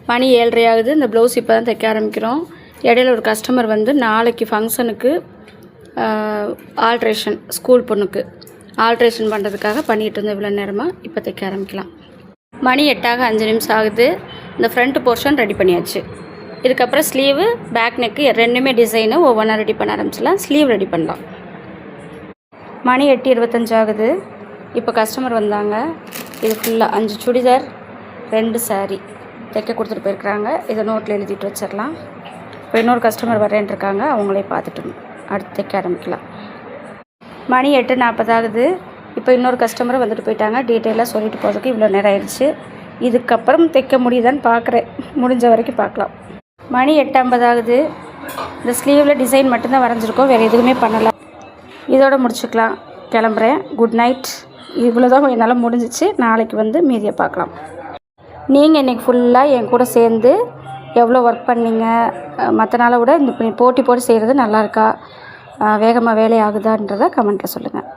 மணி 7:30 ஆகுது. இந்த ப்ளவுஸ் இப்போ தான் தைக்க ஆரம்பிக்கிறோம். இடையில ஒரு கஸ்டமர் வந்து நாளைக்கு ஃபங்க்ஷனுக்கு ஆல்ட்ரேஷன், ஸ்கூல் பொண்ணுக்கு ஆல்ட்ரேஷன் பண்ணுறதுக்காக பண்ணிகிட்டு இருந்தோம் இவ்வளோ நேரமாக. இப்போ தைக்க ஆரம்பிக்கலாம். மணி 8 5 நிமிஷம் ஆகுது. இந்த ஃப்ரண்ட் போர்ஷன் ரெடி பண்ணியாச்சு. இதுக்கப்புறம் ஸ்லீவு, பேக் நெக்கு ரெண்டுமே டிசைனு ஒவ்வொன்றா ரெடி பண்ண ஆரம்பிச்சிடலாம். ஸ்லீவ் ரெடி பண்ணலாம். மணி 8:25 ஆகுது. இப்போ கஸ்டமர் வந்தாங்க. இது ஃபுல்லாக 5 சுடிதார் 2 saree தைக்க கொடுத்துட்டு போயிருக்கிறாங்க. இதை நோட்டில் எழுதிட்டு வச்சிடலாம். இப்போ இன்னொரு கஸ்டமர் வரேன் இருக்காங்க. அவங்களே பார்த்துட்டு அடுத்து தைக்க ஆரம்பிக்கலாம். மணி 8:40 ஆகுது. இப்போ இன்னொரு கஸ்டமரை வந்துட்டு போயிட்டாங்க. டீட்டெயிலாக சொல்லிட்டு போகிறதுக்கு இவ்வளோ நேரம் ஆயிடுச்சு. இதுக்கப்புறம் தைக்க முடியுதான்னு பார்க்குறேன். முடிஞ்ச வரைக்கும் பார்க்கலாம். மணி 8:50 ஆகுது. இந்த ஸ்லீவில் டிசைன் மட்டும்தான் வரைஞ்சிருக்கோம், வேறு எதுவுமே பண்ணலாம். இதோட முடிச்சுக்கலாம். கிளம்புறேன். Good night. இவ்வளோதான் என்னால் முடிஞ்சிச்சு. நாளைக்கு வந்து மீதியை பார்க்கலாம். நீங்கள் இன்றைக்கி ஃபுல்லாக என் கூட சேர்ந்து எவ்வளோ ஒர்க் பண்ணிங்க, மற்ற நாளை விட இந்த போட்டி போட்டு செய்கிறது நல்லாயிருக்கா, வேகமாக வேலை ஆகுதான்றதை கமெண்ட்டில் சொல்லுங்கள்.